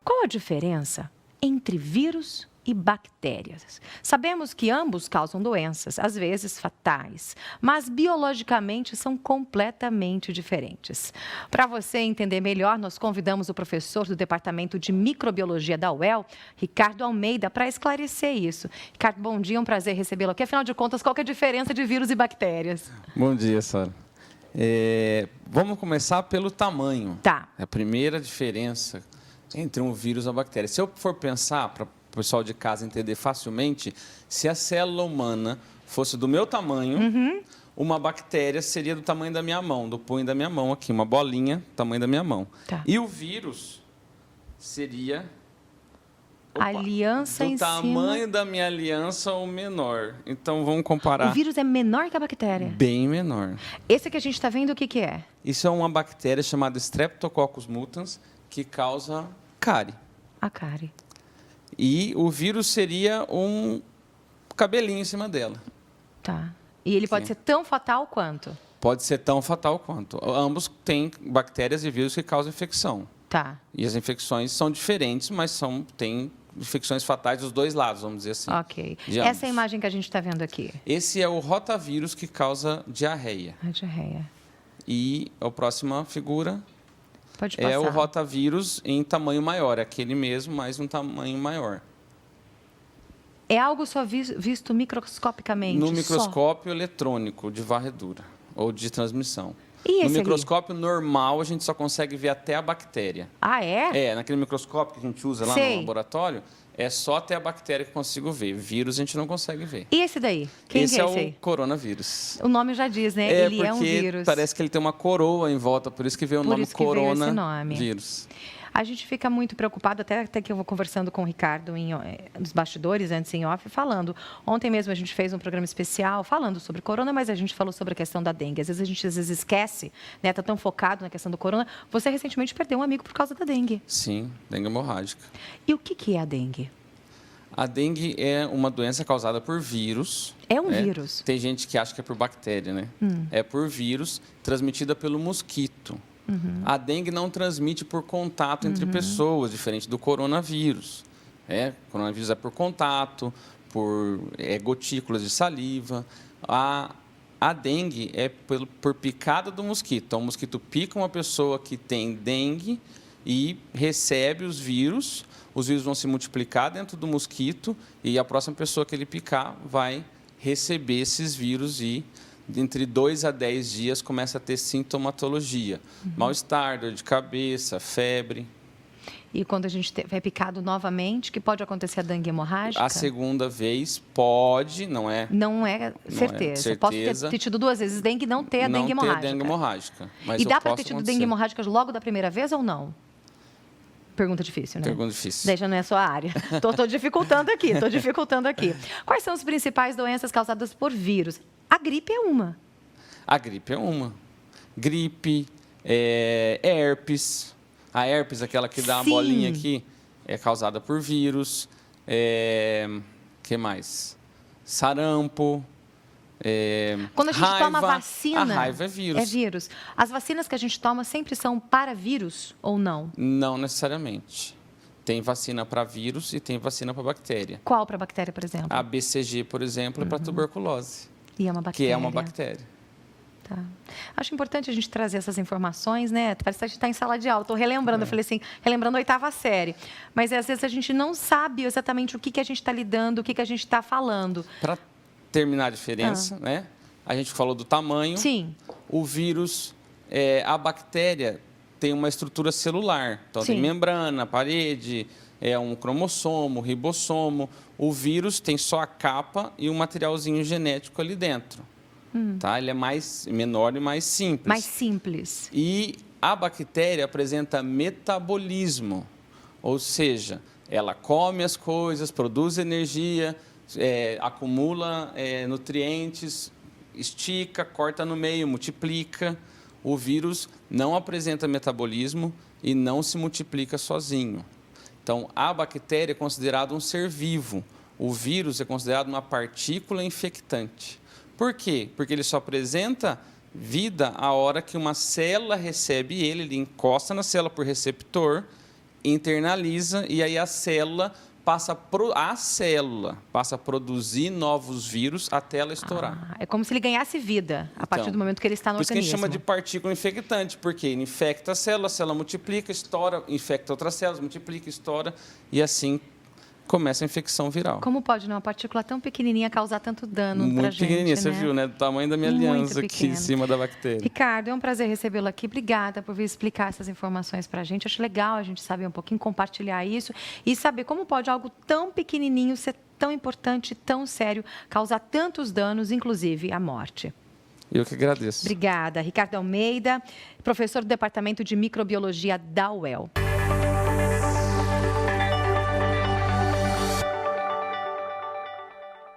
Qual a diferença entre vírus e bactérias? Sabemos que ambos causam doenças, às vezes fatais, mas biologicamente são completamente diferentes. Para você entender melhor, nós convidamos o professor do Departamento de Microbiologia da UEL, Ricardo Almeida, para esclarecer isso. Ricardo, bom dia, um prazer recebê-lo aqui. Afinal de contas, qual que é a diferença de vírus e bactérias? Bom dia, Sara. Vamos começar pelo tamanho. Tá. A primeira diferença entre um vírus e uma bactéria. Se eu for pensar, para o pessoal de casa entender facilmente, se a célula humana fosse do meu tamanho, uma bactéria seria do tamanho da minha mão, do punho da minha mão aqui, uma bolinha do tamanho da minha mão. Tá. E o vírus seria Aliança em do tamanho da minha aliança ou menor. Então, vamos comparar. O vírus é menor que a bactéria? Bem menor. Esse que a gente está vendo, o que que é? Isso é uma bactéria chamada Streptococcus mutans, que causa cárie. A cárie. E o vírus seria um cabelinho em cima dela. Tá. E ele pode ser tão fatal quanto? Pode ser tão fatal quanto. Ambos têm bactérias e vírus que causam infecção. Tá. E as infecções são diferentes, mas têm infecções fatais dos dois lados, vamos dizer assim. Ok. Essa é a imagem que a gente está vendo aqui. Esse é o rotavírus que causa diarreia. A diarreia. E a próxima figura Pode passar. é o rotavírus em tamanho maior, aquele mesmo, mas um tamanho maior. É algo só visto microscopicamente? No microscópio eletrônico de varredura ou de transmissão. E no esse microscópio normal, a gente só consegue ver até a bactéria. Ah, é? Naquele microscópio que a gente usa lá Sei. no laboratório, é só até a bactéria que eu consigo ver. Vírus a gente não consegue ver. E esse daí? Quem Esse que é é esse aí? o coronavírus. O nome já diz, né? Ele é um vírus. Parece que ele tem uma coroa em volta, por isso que veio o nome coronavírus. A gente fica muito preocupado, até que eu vou conversando com o Ricardo nos bastidores, antes em off, falando. Ontem mesmo a gente fez um programa especial falando sobre corona, mas a gente falou sobre a questão da dengue. Às vezes a gente esquece, né? Está tão focado na questão do corona. Você recentemente perdeu um amigo por causa da dengue. Sim, dengue hemorrágica. E o que é a dengue? A dengue é uma doença causada por vírus. É um vírus? Tem gente que acha que é por bactéria, né? É por vírus, transmitida pelo mosquito. A dengue não transmite por contato entre pessoas, diferente do coronavírus. O coronavírus é por contato, por gotículas de saliva. A dengue é por picada do mosquito. Então, o mosquito pica uma pessoa que tem dengue e recebe os vírus vão se multiplicar dentro do mosquito e a próxima pessoa que ele picar vai receber esses vírus e entre 2 a 10 dias começa a ter sintomatologia. Mal-estar, dor de cabeça, febre. E quando a gente é picado novamente, que pode acontecer a dengue hemorrágica? A segunda vez pode, não é? Não é certeza. Posso ter tido 2 vezes dengue e não ter a dengue hemorrágica. Não ter dengue hemorrágica. Mas e dá para ter tido dengue hemorrágica logo da primeira vez ou não? Pergunta difícil, né? Pergunta difícil. Daí já não é a sua área. Estou dificultando aqui, Quais são as principais doenças causadas por vírus? A gripe é uma. A gripe é uma. Gripe, herpes. A herpes, aquela que dá uma bolinha aqui, é causada por vírus. Que mais? Sarampo. Quando a gente toma vacina... A raiva é vírus. É vírus. As vacinas que a gente toma sempre são para vírus ou não? Não necessariamente. Tem vacina para vírus e tem vacina para bactéria. Qual para bactéria, por exemplo? A BCG, por exemplo, é para tuberculose. E é uma bactéria. Que é uma bactéria. Tá. Acho importante a gente trazer essas informações, né? Parece que a gente está em sala de aula. Estou relembrando, eu falei assim, relembrando a 8ª série. Mas às vezes a gente não sabe exatamente o que a gente está lidando, o que a gente está falando. Para terminar a diferença, né? A gente falou do tamanho. Sim. O vírus, a bactéria tem uma estrutura celular. Então, tem membrana, parede, um cromossomo, ribossomo. O vírus tem só a capa e um materialzinho genético ali dentro. Tá? Ele é menor e mais simples. Mais simples. E a bactéria apresenta metabolismo, ou seja, ela come as coisas, produz energia, acumula nutrientes, estica, corta no meio, multiplica. O vírus não apresenta metabolismo e não se multiplica sozinho. Então, a bactéria é considerada um ser vivo. O vírus é considerado uma partícula infectante. Por quê? Porque ele só apresenta vida a hora que uma célula recebe ele encosta na célula por receptor internaliza e aí a célula passa a produzir novos vírus até ela estourar. É como se ele ganhasse vida a partir do momento que ele está no organismo. Por isso que a gente chama de organismo. partícula infectante, porque ele infecta a célula multiplica, estoura, infecta outras células, multiplica, estoura, e assim começa a infecção viral. Como pode uma partícula tão pequenininha causar tanto dano para a gente? Muito pequenininha, você né? viu, né? Do tamanho da minha Muito aliança aqui pequeno. em cima da bactéria. Ricardo, é um prazer recebê-lo aqui. Obrigada por vir explicar essas informações para a gente. Acho legal a gente saber um pouquinho, compartilhar isso e saber como pode algo tão pequenininho ser tão importante, tão sério, causar tantos danos, inclusive a morte. Eu que agradeço. Obrigada. Ricardo Almeida, professor do Departamento de Microbiologia da UEL.